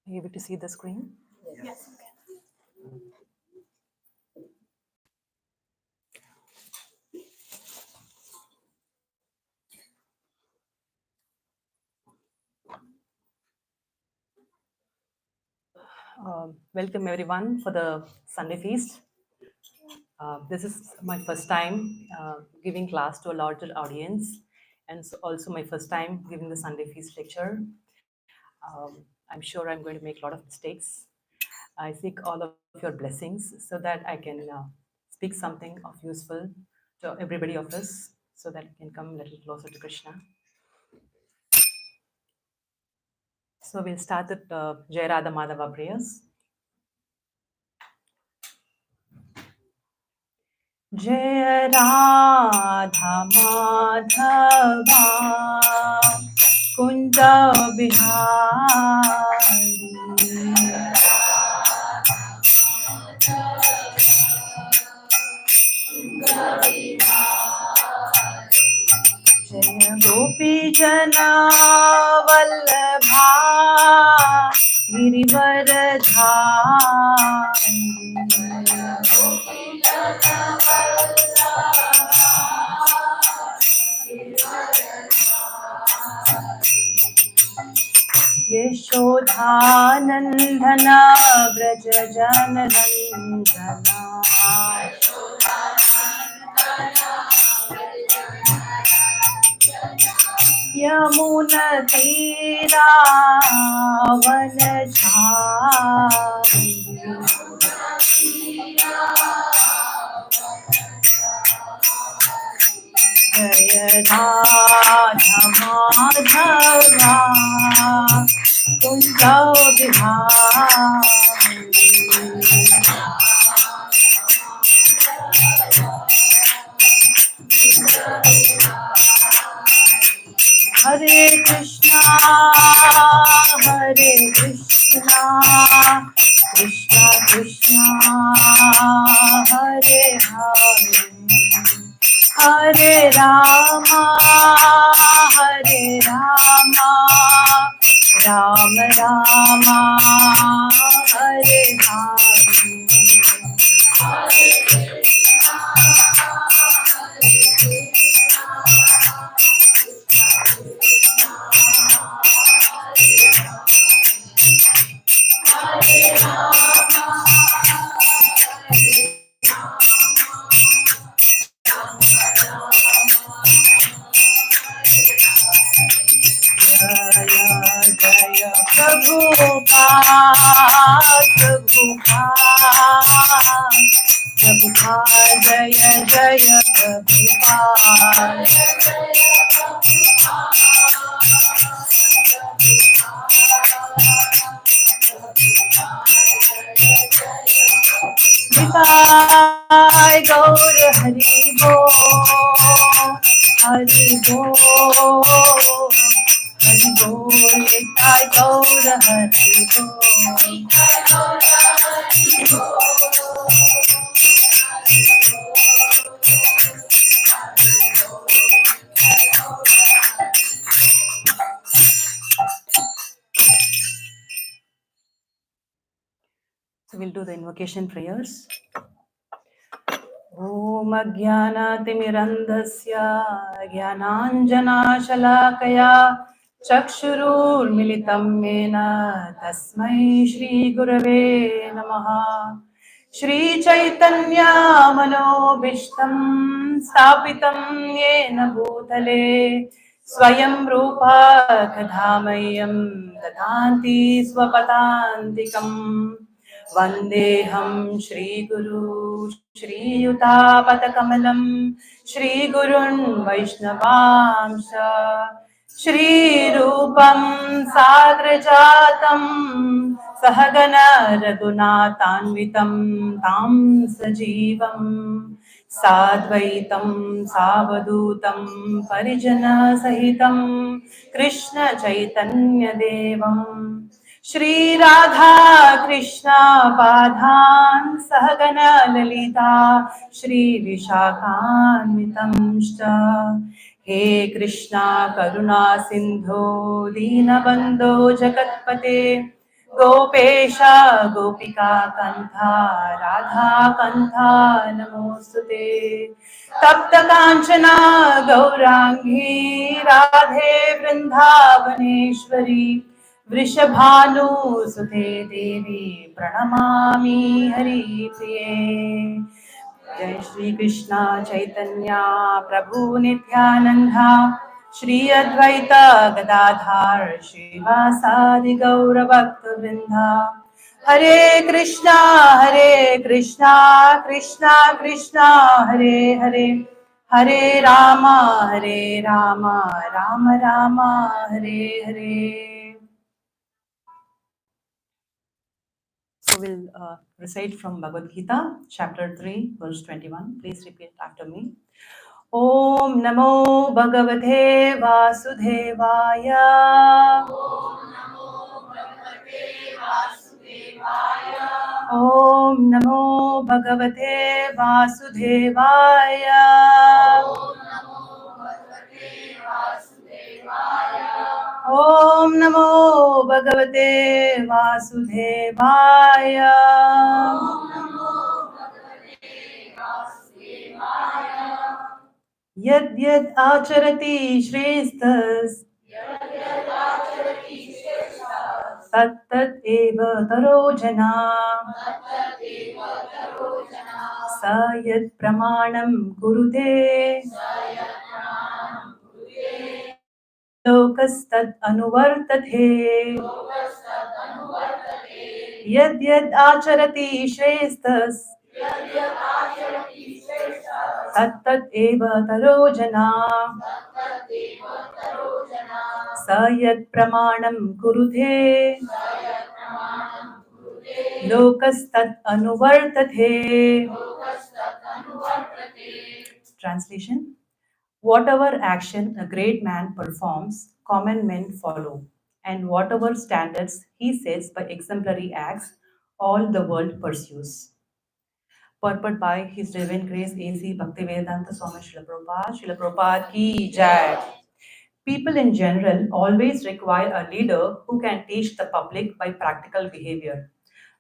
Are you able to see the screen? Yes. Welcome everyone for the Sunday feast. This is my first time giving class to a larger audience, and also my first time giving the Sunday feast lecture. I'm sure I'm going to make a lot of mistakes. I seek all of your blessings so that I can speak something of useful to everybody of us, so that I can come a little closer to Krishna. So we'll start with Jai Radha Madhava prayers. जय राधा माधवा कुंज बिहारी जय गोपी जना वल्लभा गिरिवरधारी यशोधानन्दन व्रज जनरञ्जना यमुनतीरावनचारि जय राधा माधवा कुञ्ज बिहारी हरे कृष्णा कृष्णा कृष्णा हरे हरे हरे रामा राम रामा हरे हरे जय प्रभुपाद जय जय प्रभुपाद निताय गौर हरि बोल निताय गौर हरि बोल So we'll do the invocation prayers. Om Ajnanaatimirandhasya Jnananjanashalakaya Chakshururmilitam Mena Tasmai Shri Gurave Namaha Shri Chaitanya Manobishtam Stapitam Yena Bhutale Swayam Rupa Kadhamayam Dadanti Swapadantikam Vandeham Shri Guru Shri Yutapatakamallam Shri Gurun Vaishnavamsha Shri Rupam Sagrajatam Sahagana Raghunathanvitam Tam Sajivam Sadvaitam Savadutam Parijana Sahitam Krishna Chaitanya Devam Shri Radha Krishna Padhan Sahagana Lalita Shri Vishakhanvitamshta He Krishna Karuna Sindho Dinabandho Jagatpate Gopesh गोपिका कन्था राधा कन्था नमोस्तुते तप्त कांचना गौरांगी राधे वृंदावनेश्वरी वृषभानुसुते देवी प्रणमामि हरिप्रिये जय श्री कृष्णा चैतन्य प्रभु नित्यानंदा श्री अद्वैत गदाधार श्रीवासादि गौर भक्त वृंदा हरे Krishna Krishna Krishna Hare Hare Hare Rama Ram Ram Hare Hare. So we'll recite from Bhagavad Gita, chapter 3, verse 21. Please repeat after me. Om Namo Bhagavate Vasudevaya. Om Namo Bhagavate Vasudevaya. Om Namo Bhagavate Vasudevaya. Yad yad acharati shrestas tat tat eva taro jana sa yad pramanam kurute lokastad anuvartate yad yad acharati shrestas tat tat eva taro jana sa yad pramanam kurute lokastad anuvartate. Translation: whatever action a great man performs, common men follow, and whatever standards he sets by exemplary acts, all the world pursues. Purport by His Divine Grace A.C. Bhaktivedanta Swami Srila Prabhupada. Srila Prabhupada ki jai. People in general always require a leader who can teach the public by practical behavior.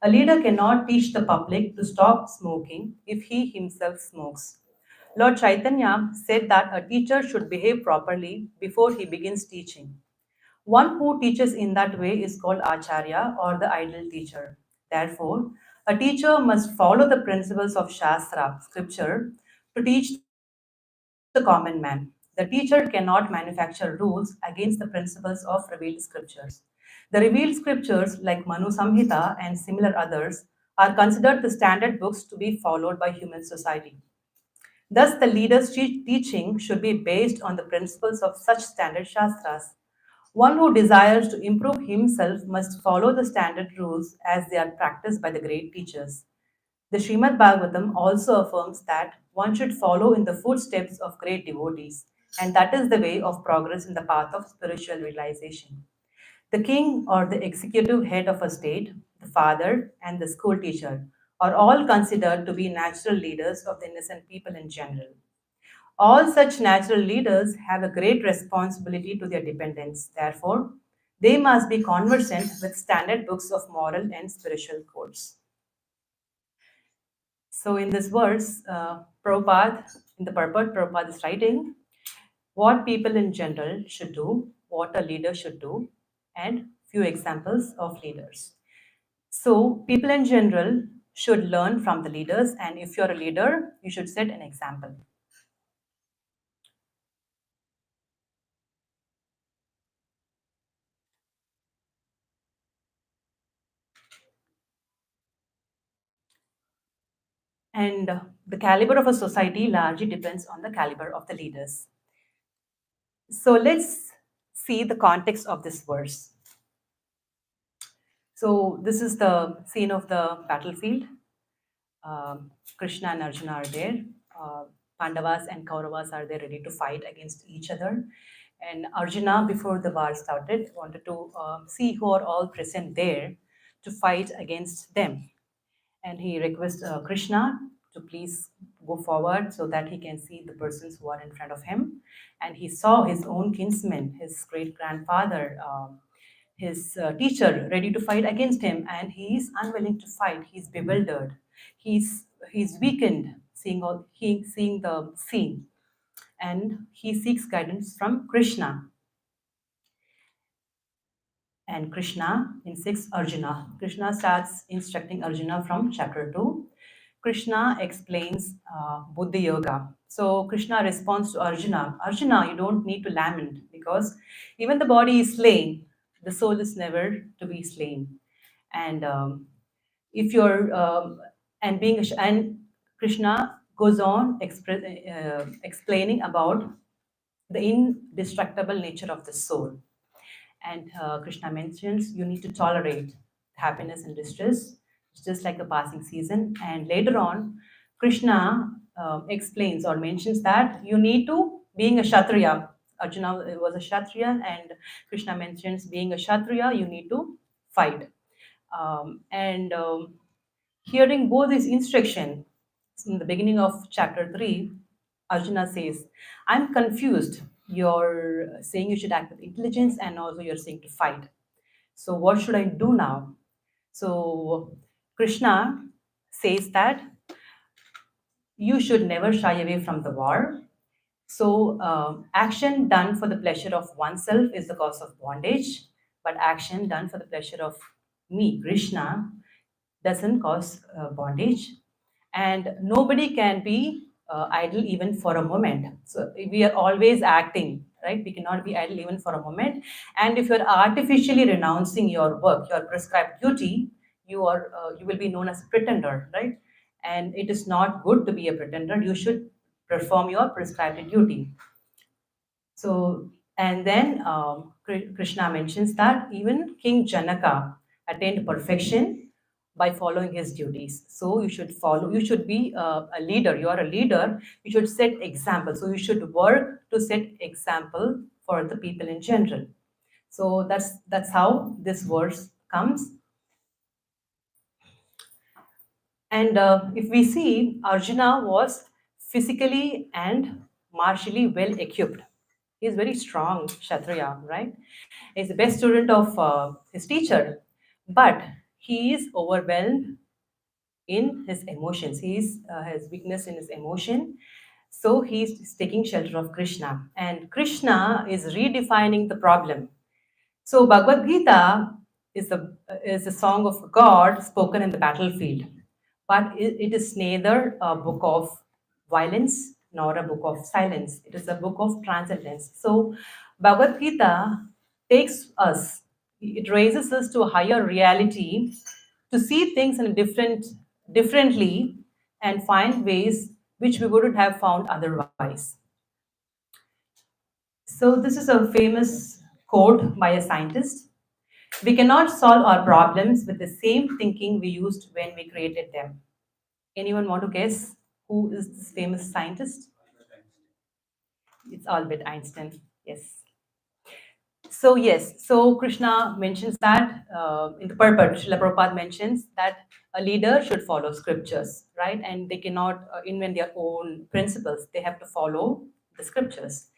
A leader cannot teach the public to stop smoking if he himself smokes. Lord Chaitanya said that a teacher should behave properly before he begins teaching. One who teaches in that way is called Acharya or the ideal teacher. Therefore, a teacher must follow the principles of Shastra, scripture, to teach the common man. The teacher cannot manufacture rules against the principles of revealed scriptures. The revealed scriptures, like Manu Samhita and similar others, are considered the standard books to be followed by human society. Thus, the leader's teaching should be based on the principles of such standard Shastras. One who desires to improve himself must follow the standard rules as they are practiced by the great teachers. The Srimad Bhagavatam also affirms that one should follow in the footsteps of great devotees, and that is the way of progress in the path of spiritual realization. The king or the executive head of a state, the father, and the school teacher are all considered to be natural leaders of the innocent people in general. All such natural leaders have a great responsibility to their dependents. Therefore, they must be conversant with standard books of moral and spiritual codes. So, in this verse, Prabhupada, in the purport, Prabhupada is writing what people in general should do, what a leader should do, and few examples of leaders. So, people in general should learn from the leaders, and if you're a leader, you should set an example. And the caliber of a society largely depends on the caliber of the leaders. So let's see the context of this verse. So this is the scene of the battlefield. Krishna and Arjuna are there. Pandavas and Kauravas are there ready to fight against each other. And Arjuna, before the war started, wanted to see who are all present there to fight against them. And he requests Krishna to please go forward so that he can see the persons who are in front of him. And he saw his own kinsman, his great grandfather, his teacher ready to fight against him, and he is unwilling to fight. He's bewildered. He's weakened, seeing the scene, and he seeks guidance from Krishna. And Krishna instructs Arjuna. Krishna starts instructing Arjuna from chapter 2. Krishna explains Buddha Yoga. So Krishna responds to Arjuna, Arjuna, you don't need to lament because even the body is slain, the soul is never to be slain. And if you're and being and Krishna goes on explaining about the indestructible nature of the soul. And Krishna mentions you need to tolerate happiness and distress. It's just like a passing season. And later on, Krishna explains or mentions that you need to, being a Kshatriya, Arjuna was a Kshatriya, and Krishna mentions being a Kshatriya, you need to fight. And Hearing both these instructions in the beginning of chapter 3, Arjuna says, I'm confused. You're saying you should act with intelligence, and also you're saying to fight. So, what should I do now? So, Krishna says that you should never shy away from the war. So, action done for the pleasure of oneself is the cause of bondage, but action done for the pleasure of me, Krishna, doesn't cause bondage. And nobody can be idle even for a moment. So we are always acting, right? We cannot be idle even for a moment. And if you're artificially renouncing your work, your prescribed duty, you will be known as a pretender, right? And it is not good to be a pretender. You should perform your prescribed duty. So, and then Krishna mentions that even King Janaka attained perfection by following his duties. So you should follow. You should be a leader. You are a leader. You should set example. So you should work to set example for the people in general. So that's how this verse comes. And if we see, Arjuna was physically and martially well equipped. He is very strong, Kshatriya, right? He's the best student of his teacher, but he is overwhelmed in his emotions. He has weakness in his emotion. So he's taking shelter of Krishna. And Krishna is redefining the problem. So Bhagavad Gita is a song of God spoken in the battlefield, but it is neither a book of violence nor a book of silence. It is a book of transcendence. So Bhagavad Gita takes us, it raises us to a higher reality to see things in a differently and find ways which we wouldn't have found otherwise. So this is a famous quote by a scientist. We cannot solve our problems with the same thinking we used when we created them. Anyone want to guess who is this famous scientist? It's Albert Einstein. Yes. So yes, so Krishna mentions that in the purport, Srila Prabhupada mentions that a leader should follow scriptures, right? And they cannot invent their own principles. They have to follow the scriptures.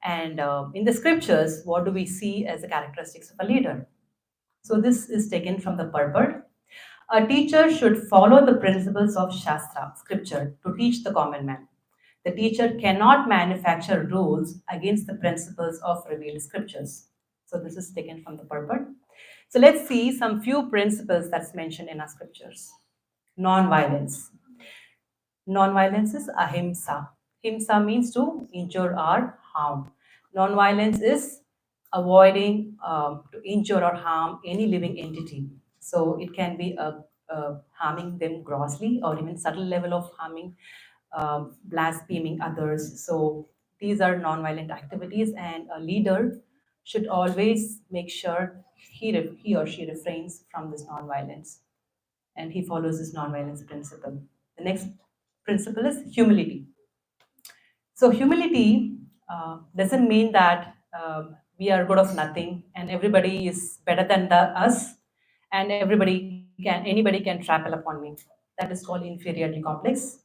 And in the scriptures, what do we see as the characteristics of a leader? So this is taken from the purport. A teacher should follow the principles of Shastra, scripture, to teach the common man. The teacher cannot manufacture rules against the principles of revealed scriptures. So this is taken from the purport. So let's see some few principles that's mentioned in our scriptures. Non-violence. Non-violence is ahimsa. Himsa means to injure or harm. Non-violence is avoiding to injure or harm any living entity. So it can be harming them grossly or even subtle level of harming, blaspheming others. So these are non-violent activities, and a leader should always make sure he or she refrains from this non-violence, and he follows this non-violence principle. The next principle is humility. So humility doesn't mean that we are good of nothing and everybody is better than us, and anybody can trample upon me. That is called inferiority complex.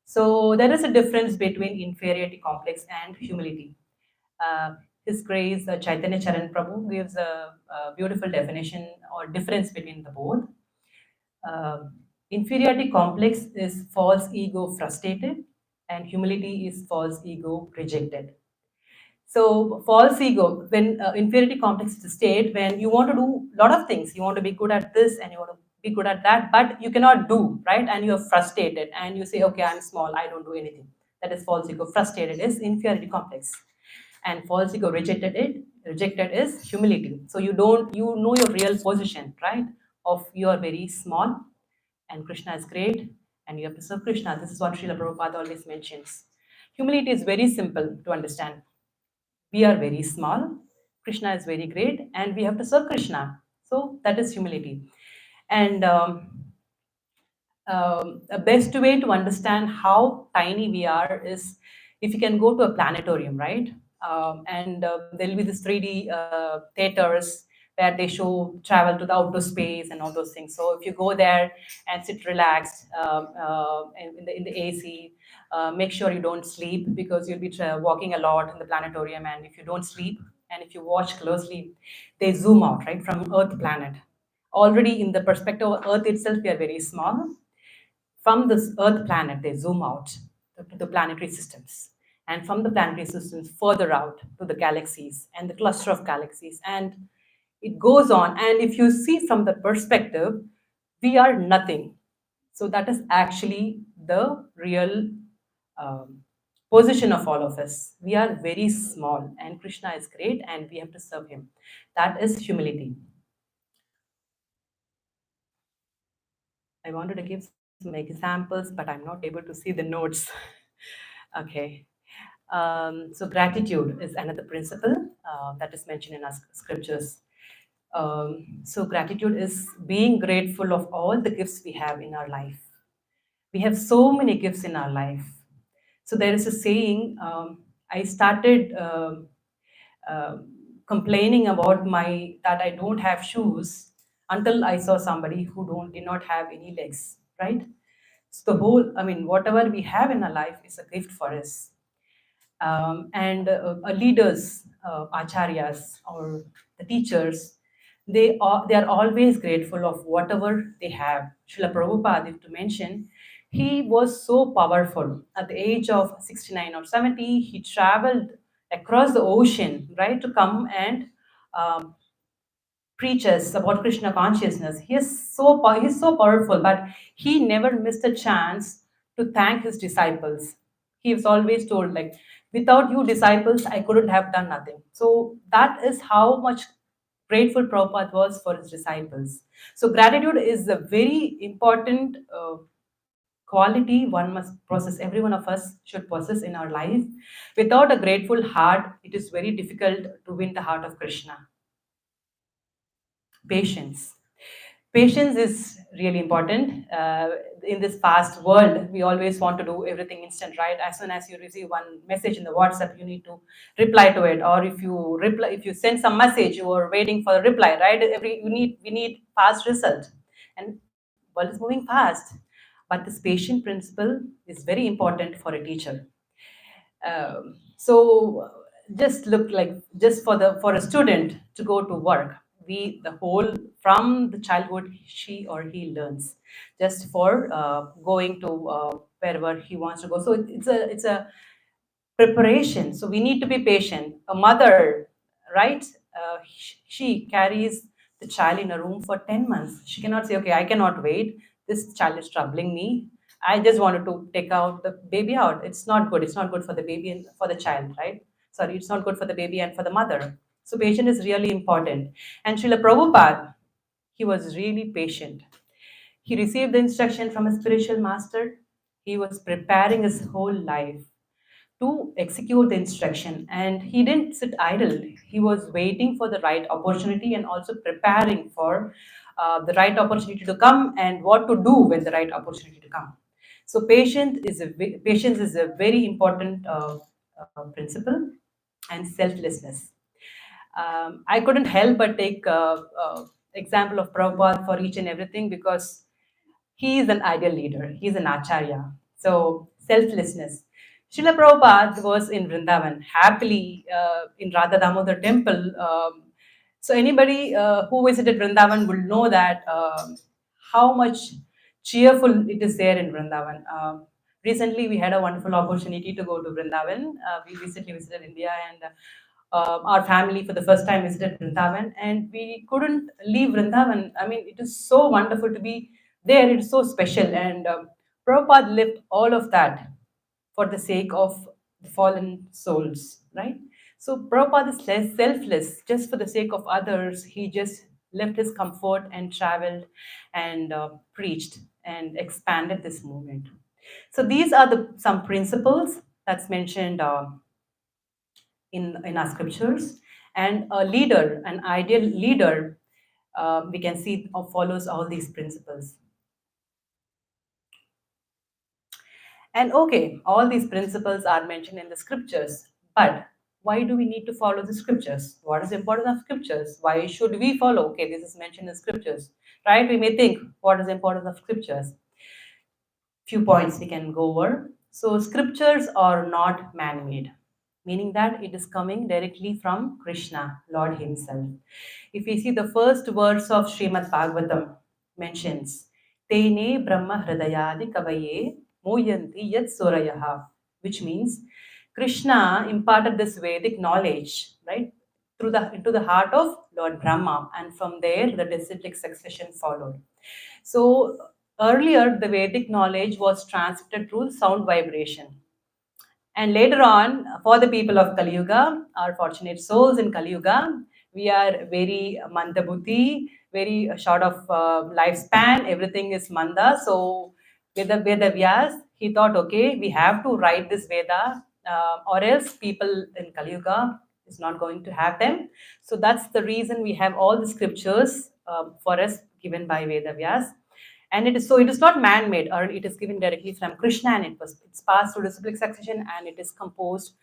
So there is a difference between inferiority complex and humility. Uh, His Grace Chaitanya Charan Prabhu gives a beautiful definition or difference between the both. Inferiority complex is false ego frustrated, and humility is false ego rejected. So false ego, when inferiority complex is a state when you want to do a lot of things, you want to be good at this and you want to be good at that, but you cannot do, right? And you're frustrated and you say, okay, I'm small, I don't do anything. That is false ego. Frustrated is inferiority complex, and false ego rejected is humility. So you know your real position, right? Of you are very small, and Krishna is great, and you have to serve Krishna. This is what Srila Prabhupada always mentions. Humility is very simple to understand. We are very small, Krishna is very great, and we have to serve Krishna. So that is humility. And the best way to understand how tiny we are is if you can go to a planetarium, right? And there'll be this 3D theaters where they show travel to the outer space and all those things. So if you go there and sit relaxed in the AC, make sure you don't sleep because you'll be walking a lot in the planetarium. And if you don't sleep and if you watch closely, they zoom out, right, from Earth planet. Already in the perspective of Earth itself, we are very small. From this Earth planet, they zoom out to the planetary systems. And from the planetary systems, further out to the galaxies and the cluster of galaxies. And it goes on. And if you see from the perspective, we are nothing. So that is actually the real um, position of all of us. We are very small, and Krishna is great, and we have to serve him. That is humility. I wanted to give some examples, but I'm not able to see the notes. Okay. So gratitude is another principle that is mentioned in our scriptures. So gratitude is being grateful of all the gifts we have in our life. We have so many gifts in our life. So there is a saying. I started complaining about my that I don't have shoes until I saw somebody who don't did not have any legs. Right. So the whole, I mean, whatever we have in our life is a gift for us. And leaders, acharyas, or the teachers, they are always grateful of whatever they have. Srila Prabhupada, if to mention, he was so powerful. At the age of 69 or 70, he traveled across the ocean, right, to come and um, preaches about Krishna consciousness. He's so powerful, but he never missed a chance to thank his disciples. He was always told, like, without you disciples, I couldn't have done nothing. So that is how much grateful Prabhupada was for his disciples. So gratitude is a very important quality one must process. Every one of us should possess in our life. Without a grateful heart, it is very difficult to win the heart of Krishna. Patience. Patience is really important. In this fast world, we always want to do everything instant, right? As soon as you receive one message in the WhatsApp, you need to reply to it. Or if you send some message, you are waiting for a reply, right? We need fast result, and world is moving fast. But this patient principle is very important for a teacher. So just look like just for a student to go to work, we the whole from the childhood she or he learns just for going to wherever he wants to go. So it's a preparation. So we need to be patient. A mother, right? She carries the child in a room for 10 months. She cannot say, okay, I cannot wait. This child is troubling me. I just wanted to take out the baby out. It's not good. It's not good for the baby and for the child, right? Sorry, it's not good for the baby and for the mother. So patient is really important. And Srila Prabhupada, he was really patient. He received the instruction from a spiritual master. He was preparing his whole life to execute the instruction, and he didn't sit idle. He was waiting for the right opportunity and also preparing for the right opportunity to come and what to do when the right opportunity to come. So patience is a very important principle, and selflessness. I couldn't help but take example of Prabhupada for each and everything because he is an ideal leader. He's an acharya. So selflessness. Srila Prabhupada was in Vrindavan, happily in Radha Damodar temple. So anybody who visited Vrindavan will know that how much cheerful it is there in Vrindavan. Recently, we had a wonderful opportunity to go to Vrindavan. We recently visited India, and our family for the first time visited Vrindavan, and we couldn't leave Vrindavan. I mean, it is so wonderful to be there. It's so special, and Prabhupada lived all of that for the sake of the fallen souls, right? So Prabhupada is less selfless, just for the sake of others. He just left his comfort and traveled and preached and expanded this movement. So these are the some principles that's mentioned in our scriptures. And a leader, an ideal leader, we can see follows all these principles. And okay, all these principles are mentioned in the scriptures, but why do we need to follow the scriptures? What is the importance of scriptures? Why should we follow? Okay, this is mentioned in scriptures, right? We may think, what is the importance of scriptures? Few points we can go over. So, scriptures are not man made, meaning that it is coming directly from Krishna, Lord Himself. If we see the first verse of Srimad Bhagavatam mentions, Tene Brahma Hridayadi Kavaye Moyanti Yat Surayaha, which means Krishna imparted this Vedic knowledge, right, through the into the heart of Lord Brahma, and from there the descending succession followed. So earlier, the Vedic knowledge was transmitted through sound vibration. And later on, for the people of Kali Yuga, our fortunate souls in Kali Yuga, we are very mandabuddhi, very short of lifespan. Everything is manda. So Veda Vyas, he thought, okay, we have to write this Veda, or else people in Kali Yuga is not going to have them. So that's the reason we have all the scriptures for us given by Veda Vyas. And it is so, it is not man-made, or it is given directly from Krishna, and it's passed through disciplic succession, and it is composed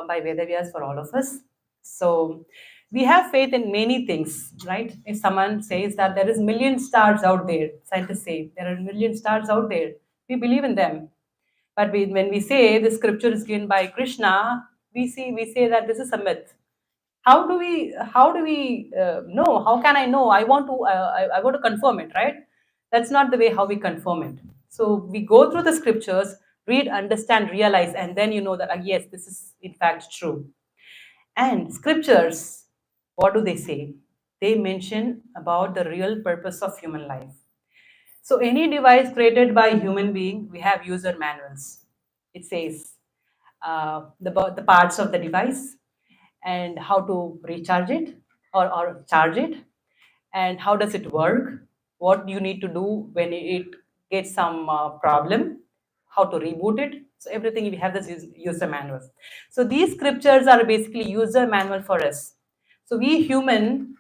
by Vedavyas for all of us. So we have faith in many things, right? If someone says that there is million stars out there, scientists say there are million stars out there, we believe in them. But when we say the scripture is given by Krishna, we say that this is a myth. How do we know? How can I know? I want to confirm it, right? That's not the way how we confirm it. So we go through the scriptures, read, understand, realize, and then you know that yes, this is in fact true. And scriptures, what do they say? They mention about the real purpose of human life. So any device created by human being, we have user manuals. It says the parts of the device, and how to recharge it, or charge it, and how does it work, what you need to do when it gets some problem, how to reboot it. So everything we have this user manual. So these scriptures are basically user manual for us. So we human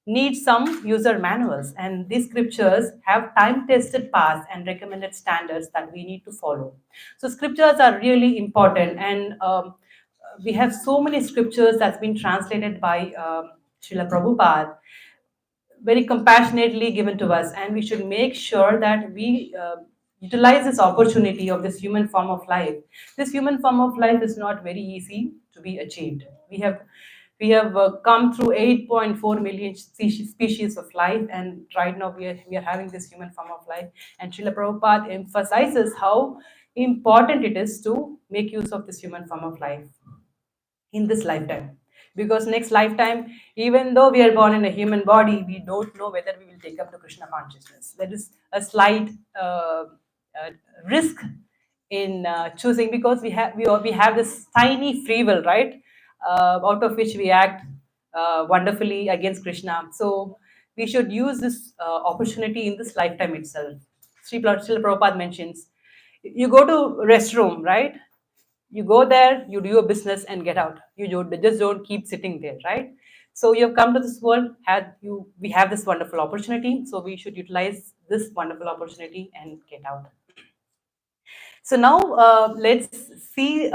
need some user manuals, and these scriptures have time tested paths and recommended standards that we need to follow. So scriptures are really important, and we have so many scriptures that's been translated by Srila Prabhupada, very compassionately given to us, and we should make sure that we utilize this opportunity of this human form of life. This human form of life is not very easy to be achieved. We have come through 8.4 million species of life, and right now we are having this human form of life. And Srila Prabhupada emphasizes how important it is to make use of this human form of life in this lifetime, because next lifetime, even though we are born in a human body, we don't know whether we will take up to Krishna consciousness. There is a slight uh, risk in choosing, because we have this tiny free will, right, out of which we act wonderfully against Krishna. So we should use this opportunity in this lifetime itself. Srila Prabhupada mentions, you go to restroom, right? You go there, you do your business and get out. Just don't keep sitting there, right? So you have come to this world, we have this wonderful opportunity, so we should utilize this wonderful opportunity and get out. So now let's see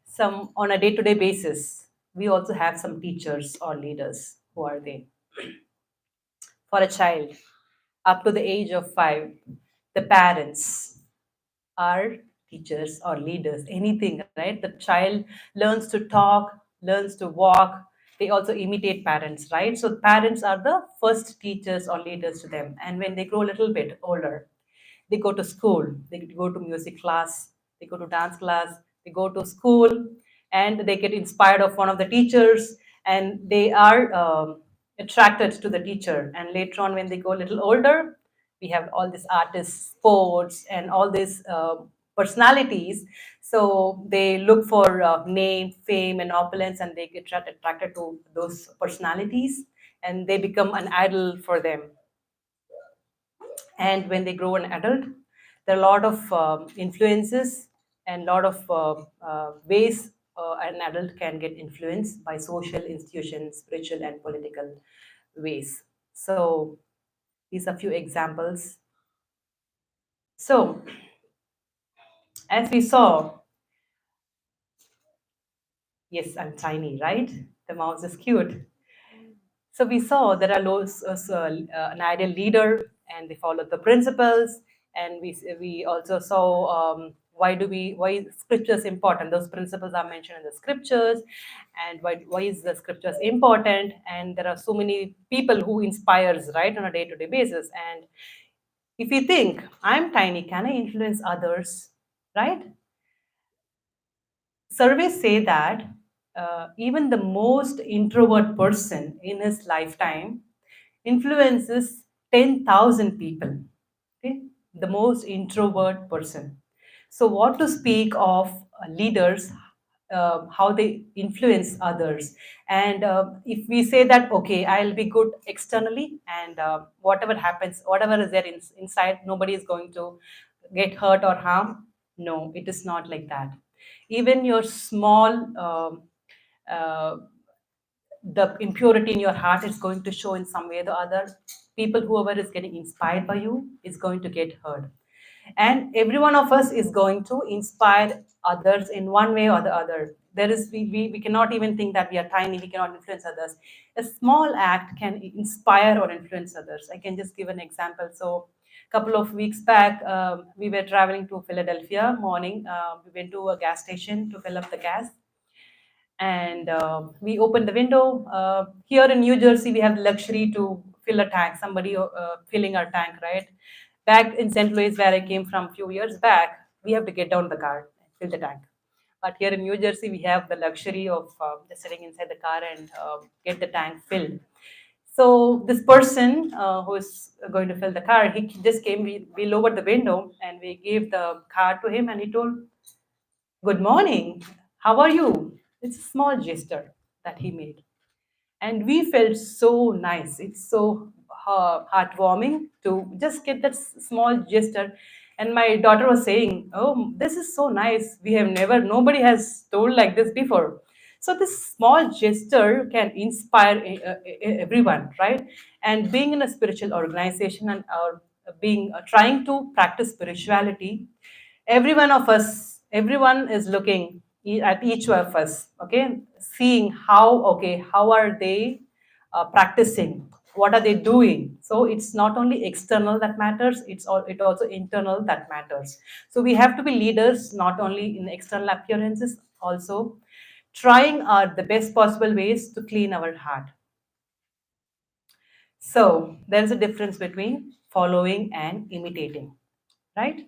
some on a day-to-day basis. We also have some teachers or leaders. Who are they? For a child up to the age of 5, the parents are teachers or leaders, anything, right? The child learns to talk, learns to walk. They also imitate parents, right? So parents are the first teachers or leaders to them. And when they grow a little bit older, they go to school, they go to music class, they go to dance class, they go to school, and they get inspired of one of the teachers, and they are attracted to the teacher. And later on, when they go a little older, we have all these artists, sports, and all these personalities. So they look for name, fame, and opulence, and they get attracted to those personalities, and they become an idol for them. And when they grow an adult, there are a lot of influences and a lot of ways an adult can get influenced by social institutions, spiritual and political ways. So these are few examples. So as we saw, yes, I'm tiny, right? The mouse is cute. So we saw there are an ideal leader, and they follow the principles. And we also saw why scriptures important. Those principles are mentioned in the scriptures, and why is the scriptures important? And there are so many people who inspires, right, on a day-to-day basis. And if you think I'm tiny, can I influence others, right? Surveys say that even the most introvert person in his lifetime influences 10,000 people. Okay, the most introvert person. So, what to speak of leaders, how they influence others. And if we say that, okay, I'll be good externally, and whatever happens, whatever is there inside, nobody is going to get hurt or harm. No, it is not like that. Even your small uh, the impurity in your heart is going to show in some way or the other. People, whoever is getting inspired by you, is going to get hurt. And every one of us is going to inspire others in one way or the other. There is we cannot even think that we are tiny, we cannot influence others. A small act can inspire or influence others. I can just give an example. So a couple of weeks back, we were traveling to Philadelphia morning. We went to a gas station to fill up the gas, and we opened the window. Here in New Jersey, we have the luxury to fill a tank. Somebody filling our tank, right? Back in St. Louis, where I came from a few years back, we have to get down the car and fill the tank. But here in New Jersey, we have the luxury of just sitting inside the car and get the tank filled. So this person who is going to fill the car, he just came. We lowered the window and we gave the car to him, and he told, "Good morning. How are you?" It's a small gesture that he made. And we felt so nice. It's so heartwarming to just get that small gesture. And my daughter was saying, "Oh, this is so nice. We have never, nobody has told like this before." So this small gesture can inspire everyone, right? And being in a spiritual organization and being trying to practice spirituality, every one of us, everyone is looking at each of us, okay, seeing how, okay, how are they practicing, what are they doing. So it's not only external that matters, it also internal that matters. So we have to be leaders not only in external appearances, also trying the best possible ways to clean our heart. So there's a difference between following and imitating, right?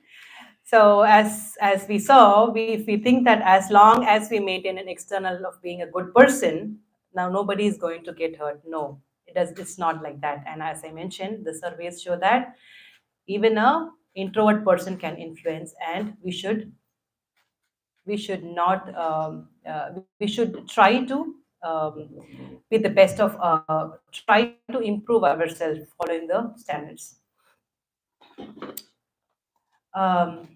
So as we saw, if we think that as long as we maintain an external of being a good person, now nobody is going to get hurt. No, it does. It's not like that. And as I mentioned, the surveys show that even a introvert person can influence, and we should not we should try to um, be the best of try to improve ourselves following the standards. Um,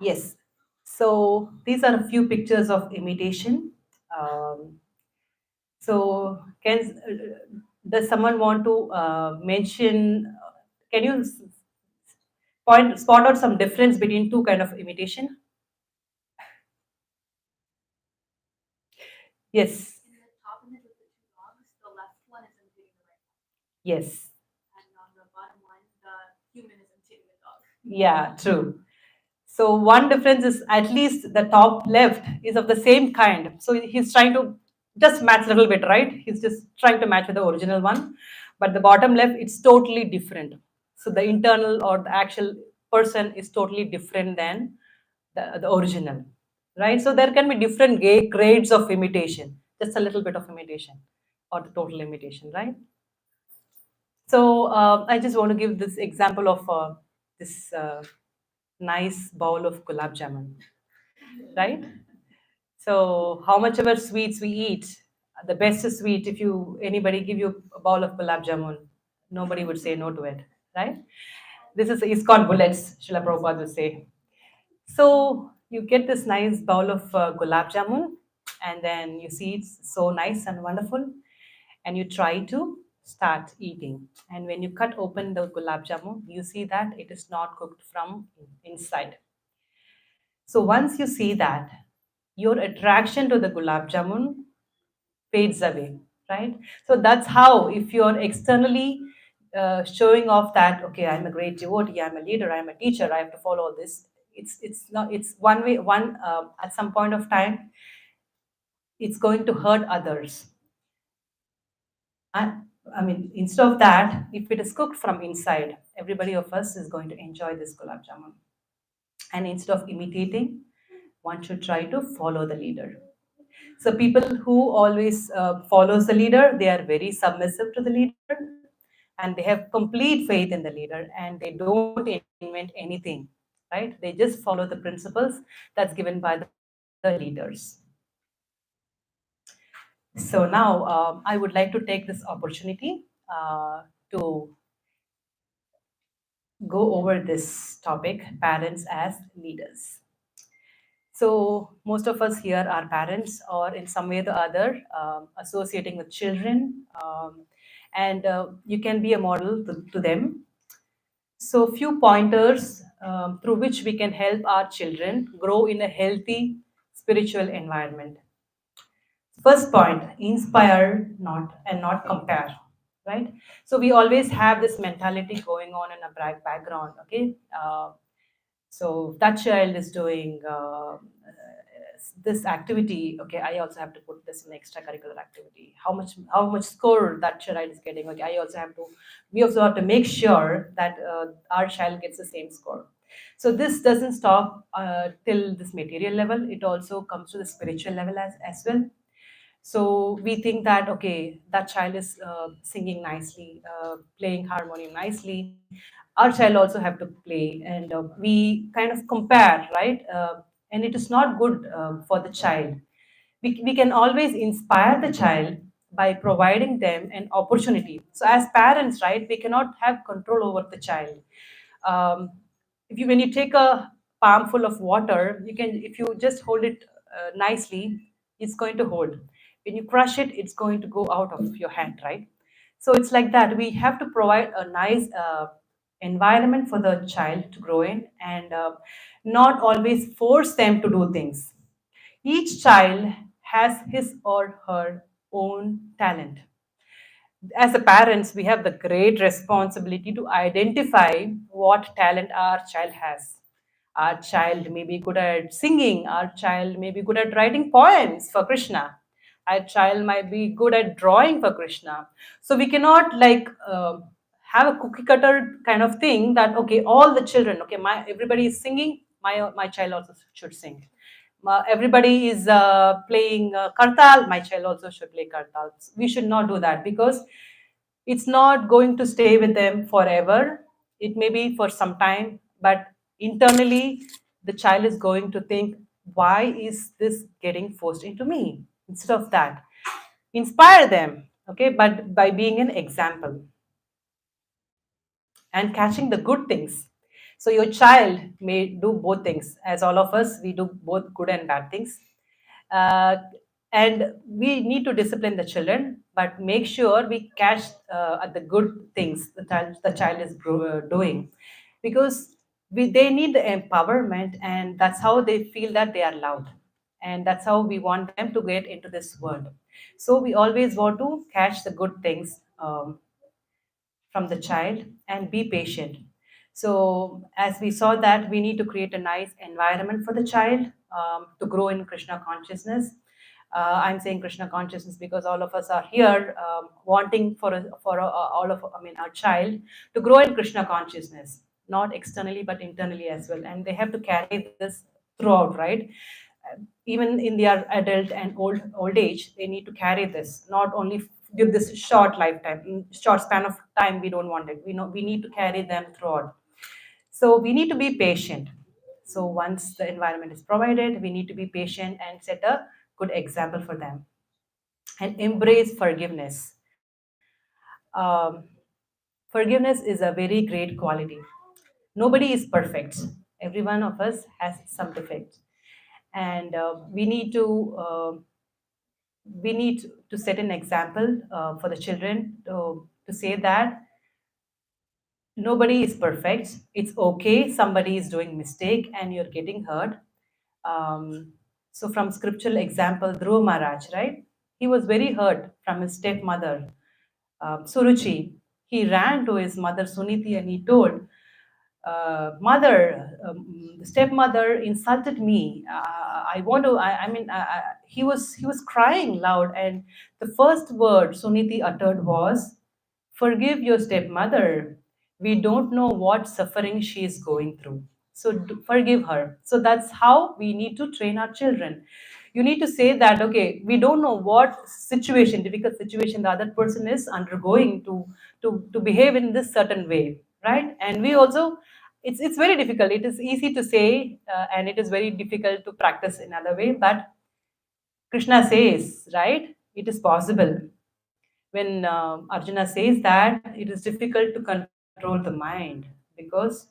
Yes. So these are a few pictures of imitation. Um, so does someone want to mention? Can you spot out some difference between two kind of imitation? Yes. Yes. Yeah, true. So one difference is at least the top left is of the same kind. So he's trying to just match a little bit, right? He's just trying to match with the original one. But the bottom left, it's totally different. So the internal or the actual person is totally different than the original, right? So there can be different grades of imitation, just a little bit of imitation or the total imitation, right? So I just want to give this example of this nice bowl of gulab jamun, right? So how much ever sweets we eat, the best sweet, if you anybody give you a bowl of gulab jamun, nobody would say no to it, right? This is ISKCON bullets, Srila Prabhupada would say. So you get this nice bowl of gulab jamun, and then you see it's so nice and wonderful, and you try to start eating. And when you cut open the gulab jamun, you see that it is not cooked from inside. So once you see that, your attraction to the gulab jamun fades away, right? So that's how, if you're externally showing off that, okay, I'm a great devotee, I'm a leader, I'm a teacher, I have to follow all this. It's not. It's one way. One at some point of time, it's going to hurt others. And I mean, instead of that, if it is cooked from inside, everybody of us is going to enjoy this gulab jamun. And instead of imitating, one should try to follow the leader. So people who always follows the leader, they are very submissive to the leader, and they have complete faith in the leader, and they don't invent anything, right? They just follow the principles that's given by the leaders. So now I would like to take this opportunity to go over this topic, parents as leaders. So most of us here are parents, or in some way or the other, associating with children, and you can be a model to them. So few pointers through which we can help our children grow in a healthy spiritual environment. First point: inspire, not compare. Right. So we always have this mentality going on in a background. Okay. So that child is doing this activity. Okay, I also have to put this in extracurricular activity. How much score that child is getting. Okay, I also have to. We also have to make sure that our child gets the same score. So this doesn't stop till this material level. It also comes to the spiritual level as well. So we think that, okay, that child is singing nicely, playing harmonium nicely, our child also have to play, and we kind of compare, right? And it is not good for the child. We can always inspire the child by providing them an opportunity. So as parents, right, we cannot have control over the child. If you When you take a palm full of water, you can, if you just hold it nicely, it's going to hold. When you crush it, it's going to go out of your hand, right? So it's like that. We have to provide a nice environment for the child to grow in, and not always force them to do things. Each child has his or her own talent. As a parents, we have the great responsibility to identify what talent our child has. Our child may be good at singing, our child may be good at writing poems for Krishna, our child might be good at drawing for Krishna. So we cannot like have a cookie cutter kind of thing that, okay, all the children, okay, my everybody is singing, my child also should sing. Everybody is playing kartal, my child also should play kartal. We should not do that, because it's not going to stay with them forever. It may be for some time, but internally the child is going to think, why is this getting forced into me? Instead of that, inspire them, okay, but by being an example and catching the good things. So your child may do both things. As all of us, we do both good and bad things. Uh, and we need to discipline the children, but make sure we catch at the good things the child is doing, because they need the empowerment, and that's how they feel that they are loved, and that's how we want them to get into this world. So we always want to catch the good things from the child and be patient. So, as we saw that we need to create a nice environment for the child to grow in Krishna consciousness. I'm saying Krishna consciousness because all of us are here wanting all of I mean our child to grow in Krishna consciousness, not externally but internally as well, and they have to carry this throughout, right? Even in their adult and old age, they need to carry this. Not only give this short lifetime, in short span of time, we don't want it. We know we need to carry them throughout. So we need to be patient. So once the environment is provided, we need to be patient and set a good example for them and embrace forgiveness. Um, Forgiveness is a very great quality. Nobody is perfect. Every one of us has some defect, and we need to set an example for the children to say that nobody is perfect. It's okay. Somebody is doing mistake and you're getting hurt. So from scriptural example, Dhruva Maharaj, right? He was very hurt from his stepmother, Suruchi. He ran to his mother Suniti and he told, mother, the stepmother insulted me. I want to. I mean, he was crying loud, and the first word Suniti uttered was, "Forgive your stepmother. We don't know what suffering she is going through. So forgive her." So that's how we need to train our children. You need to say that, okay, we don't know what situation, difficult situation the other person is undergoing to behave in this certain way, right? And we also, it's very difficult. It is easy to say, and it is very difficult to practice in other way. But Krishna says, right, it is possible. When Arjuna says that it is difficult to control the mind because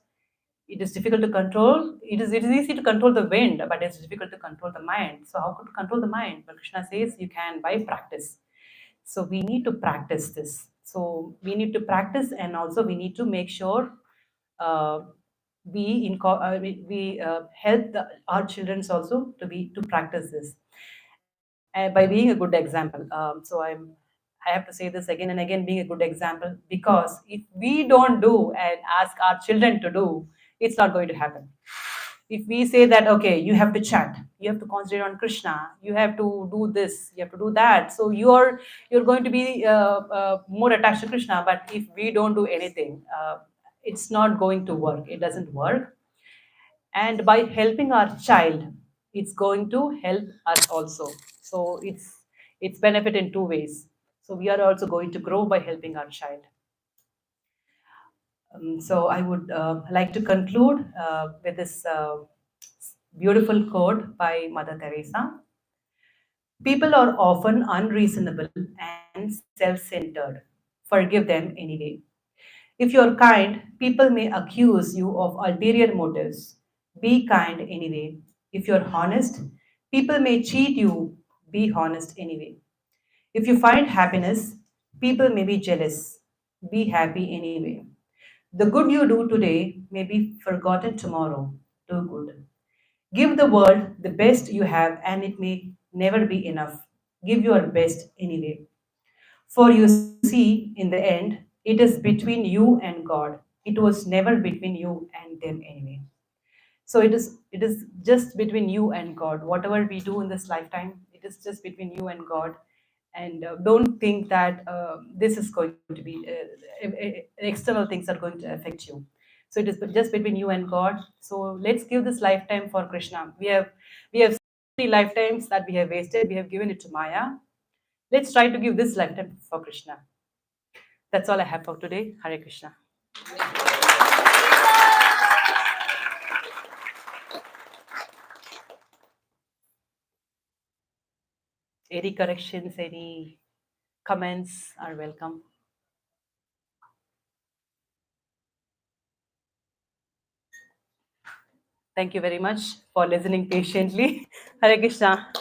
it is difficult to control. It is easy to control the wind, but it's difficult to control the mind. So how could control the mind? But Krishna says you can by practice. So we need to practice this. So we need to practice, and also we need to make sure uh, we help our children also to practice this by being a good example. I have to say this again and again, being a good example, because if we don't do and ask our children to do, it's not going to happen. If we say that, okay, you have to chant, you have to concentrate on Krishna, you have to do this, you have to do that, so you're going to be more attached to Krishna. But if we don't do anything, it's not going to work. It doesn't work. And by helping our child, it's going to help us also. So it's benefit in two ways. So we are also going to grow by helping our child. So I would like to conclude with this beautiful quote by Mother Teresa. People are often unreasonable and self-centered. Forgive them anyway. If you're kind, people may accuse you of ulterior motives. Be kind anyway. If you're honest, people may cheat you. Be honest anyway. If you find happiness, people may be jealous. Be happy anyway. The good you do today may be forgotten tomorrow. Do good. Give the world the best you have, and it may never be enough. Give your best anyway. For you see, in the end, it is between you and God. It was never between you and them anyway. So it is just between you and God. Whatever we do in this lifetime, it is just between you and God. And don't think that this is going to be external things are going to affect you. So it is just between you and God. So let's give this lifetime for Krishna. We have so many lifetimes that we have wasted. We have given it to Maya. Let's try to give this lifetime for Krishna. That's all I have for today. Hare Krishna. Any corrections, any comments are welcome. Thank you very much for listening patiently. Hare Krishna.